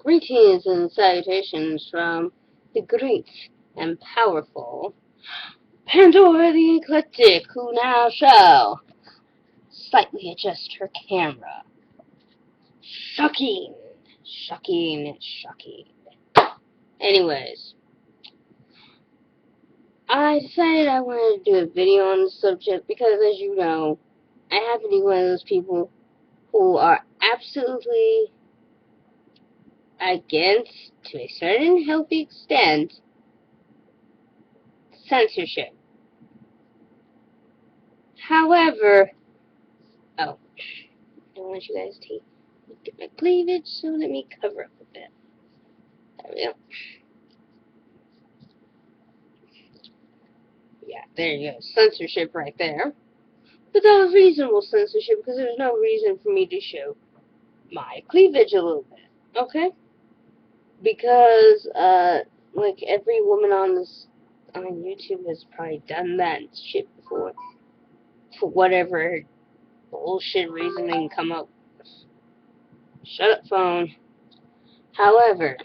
Greetings and salutations from the great and powerful Pandora the Eclectic, who now shall slightly adjust her camera. Shocking! Shocking, shocking. Anyways, I decided I wanted to do a video on the subject because, as you know, I happen to be one of those people who are absolutely against, to a certain healthy extent, censorship. However, oh, I don't want you guys to get my cleavage, so let me cover up a bit. There we go. Yeah, there you go. Censorship right there. But that was reasonable censorship because there's no reason for me to show my cleavage a little bit. Okay? Because, like every woman on YouTube has probably done that shit before. For whatever bullshit reason they can come up with. Shut up, phone. However,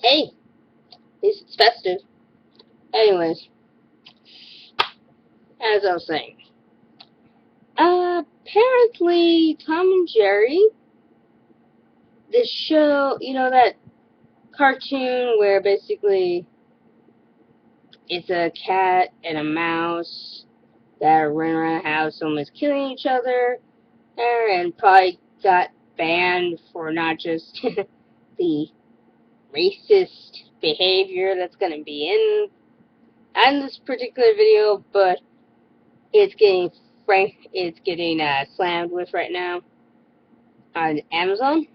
hey, it's festive. Anyways, as I was saying, apparently Tom and Jerry, this show, that cartoon where basically it's a cat and a mouse that are running around the house almost killing each other, and probably got banned for not just the racist behavior that's going to be in this particular video, but it's getting slammed with right now on Amazon.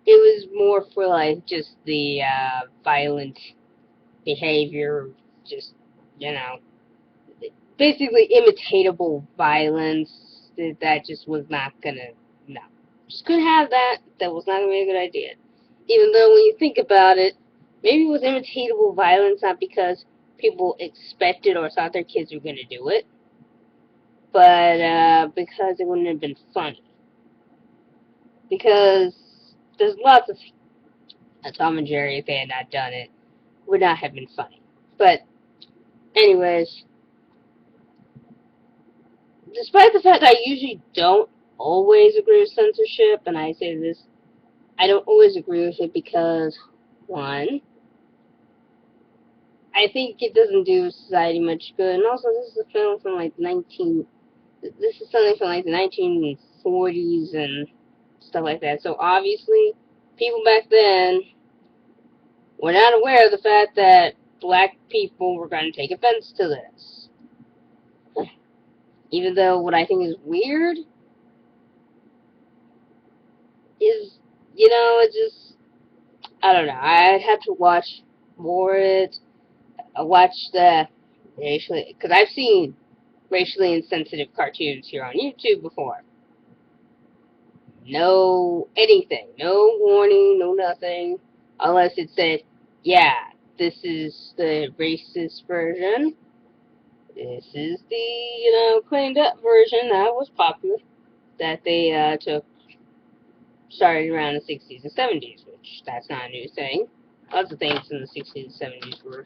It was more for like just the violent behavior, just you know, basically imitatable violence that just was not gonna, no, just couldn't have that. That was not gonna be a good idea. Even though when you think about it, maybe it was imitatable violence not because people expected or thought their kids were gonna do it, but because it wouldn't have been funny. Because there's lots of Tom and Jerry, if they had not done it, would not have been funny. But anyways, despite the fact I usually don't always agree with censorship, and I say this, I don't always agree with it because, one, I think it doesn't do society much good, and also this is a film from like this is something from like the 1940s and stuff like that. So obviously, people back then were not aware of the fact that black people were going to take offense to this. Even though what I think is weird is, it's just, I don't know. I'd have to watch more of it. I watched the racially, because I've seen racially insensitive cartoons here on YouTube before. No anything, no warning, no nothing, unless it said, yeah, this is the racist version. This is the, cleaned up version that was popular, that they took, started around the 60s and 70s, which that's not a new thing. Lots of things in the 60s and 70s were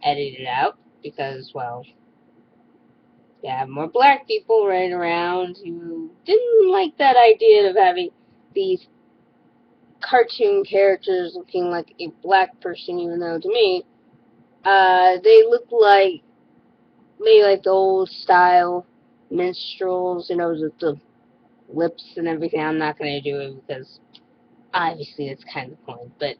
edited out because, well, you have more black people running around who didn't like that idea of having these cartoon characters looking like a black person, even though to me, they look like maybe like the old style minstrels, with the lips and everything. I'm not gonna do it because obviously that's kind of the point. But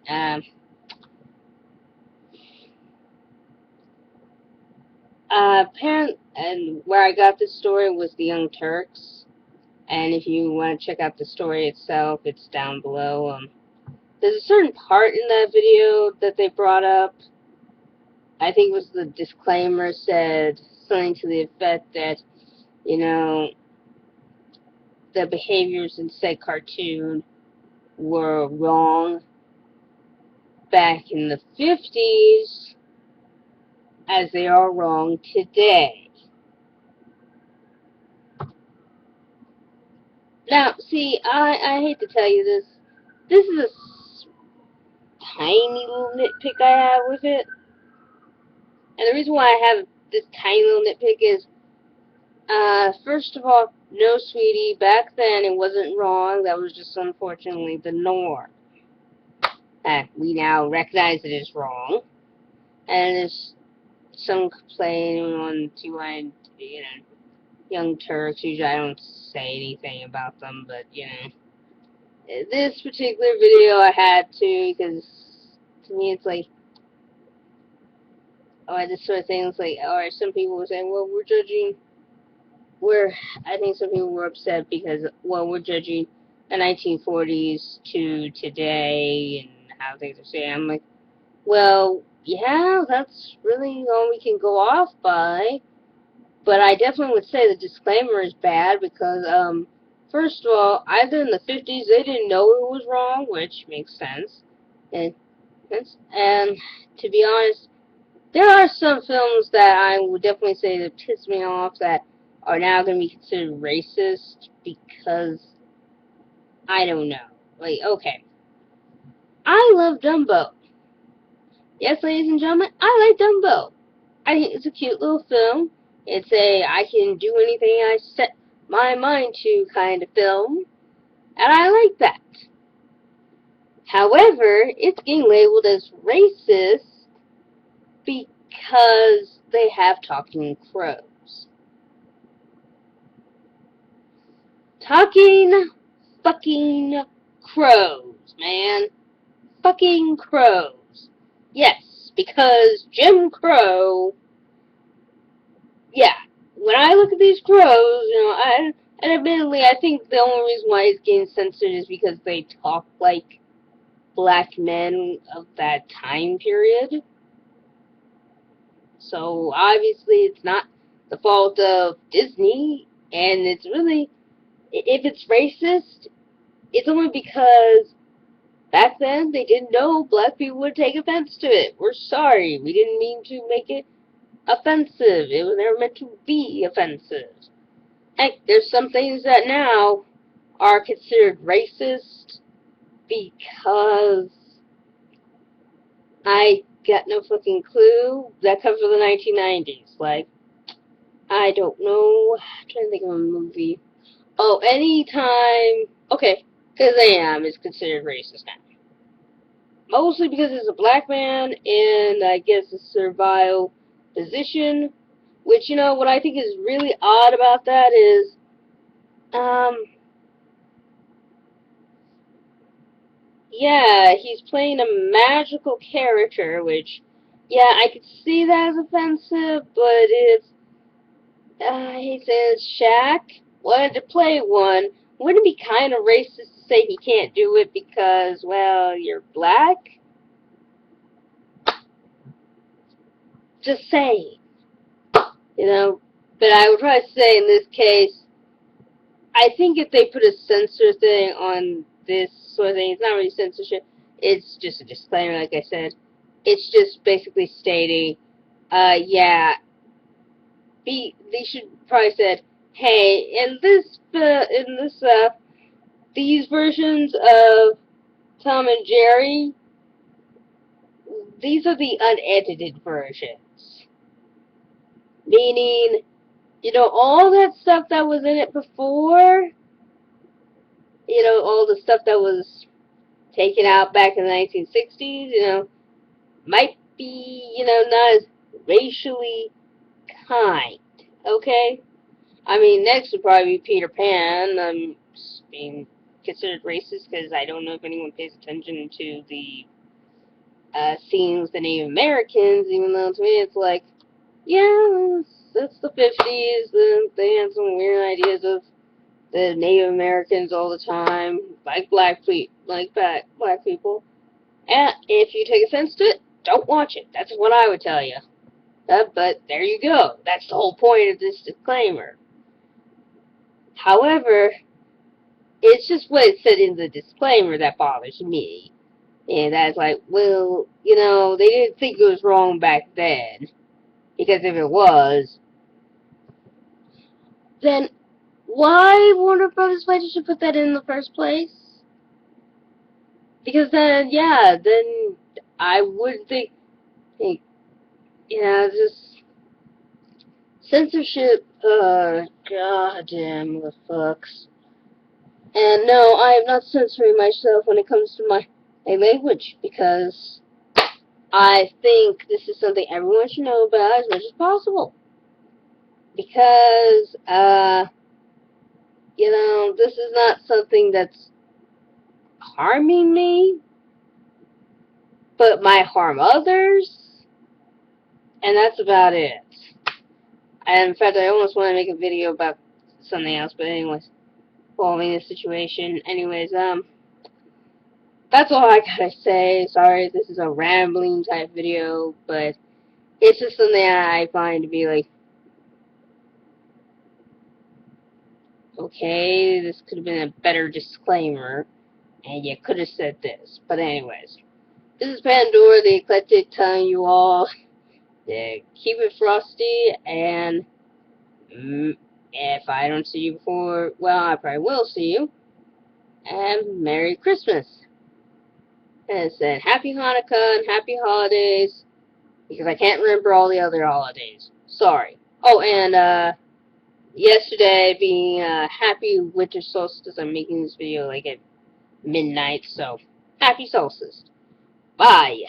apparently, and where I got this story was the Young Turks. And if you want to check out the story itself, it's down below. There's a certain part in that video that they brought up. I think it was the disclaimer said something to the effect that, the behaviors in said cartoon were wrong back in the 50s as they are wrong today. Now, see, I hate to tell you this. This is a tiny little nitpick I have with it. And the reason why I have this tiny little nitpick is, first of all, no, sweetie, back then it wasn't wrong. That was just unfortunately the norm. We now recognize it as wrong. And there's some complaining on TY, Young Turks. Usually I don't say anything about them, but, this particular video I had to, because to me it's like, this sort of thing, it's like, alright, some people were saying, well, I think some people were upset because, well, we're judging the 1940s to today and how things are saying. I'm like, well, yeah, that's really all we can go off by. But I definitely would say the disclaimer is bad because, first of all, either in the 50s they didn't know it was wrong, which makes sense. And to be honest, there are some films that I would definitely say that piss me off that are now going to be considered racist because, I don't know. Like, okay. I love Dumbo. Yes, ladies and gentlemen, I like Dumbo. I think it's a cute little film. It's a I can do anything I set my mind to kind of film. And I like that. However, it's getting labeled as racist because they have talking crows. Talking fucking crows, man. Fucking crows. Yes, because Jim Crow, yeah, when I look at these crows, and admittedly, I think the only reason why it's getting censored is because they talk like black men of that time period. So, obviously, it's not the fault of Disney, and it's really, if it's racist, it's only because back then they didn't know black people would take offense to it. We're sorry. We didn't mean to make it offensive. It was never meant to be offensive. Heck, there's some things that now are considered racist because I got no fucking clue. That comes from the 1990s. Like, I don't know. I'm trying to think of a movie. Oh, anytime. Okay, because AM is considered racist now. Mostly because it's a black man in, I guess, a servile position. Which, what I think is really odd about that is, yeah, he's playing a magical character, which, yeah, I could see that as offensive, but it's, he says Shaq wanted to play one. Wouldn't it be kind of racist to say he can't do it because, well, you're black? Just saying, you know. But I would probably say in this case, I think if they put a censor thing on this sort of thing, it's not really censorship. It's just a disclaimer, like I said. It's just basically stating, yeah, they should probably said, hey, these versions of Tom and Jerry, these are the unedited versions. Meaning, all that stuff that was in it before, all the stuff that was taken out back in the 1960s, might be, not as racially kind. Okay? I mean, next would probably be Peter Pan. Being considered racist because I don't know if anyone pays attention to the scenes with the Native Americans, even though to me it's like, yeah, that's the 50s. They had some weird ideas of the Native Americans all the time, like black people. And if you take offense to it, don't watch it. That's what I would tell you. But there you go. That's the whole point of this disclaimer. However, it's just what it said in the disclaimer that bothers me. And that's like, well, they didn't think it was wrong back then. Because if it was, then why Warner Brothers, why did you put that in the first place? Because then, yeah, then I would think, hey, just censorship, goddamn the fucks. And no, I am not censoring myself when it comes to my language, because I think this is something everyone should know about as much as possible. Because, this is not something that's harming me, but might harm others, and that's about it. And in fact, I almost want to make a video about something else, but anyways, following this situation. Anyways, that's all I gotta say. Sorry, this is a rambling type video, but it's just something I find to be like, okay, this could have been a better disclaimer, and you could have said this. But anyways, this is Pandora the Eclectic telling you all to keep it frosty, and if I don't see you before, well, I probably will see you, and Merry Christmas. And said Happy Hanukkah and Happy Holidays, because I can't remember all the other holidays. Sorry. Oh, and, yesterday being Happy Winter Solstice, I'm making this video like at midnight, so Happy Solstice. Bye.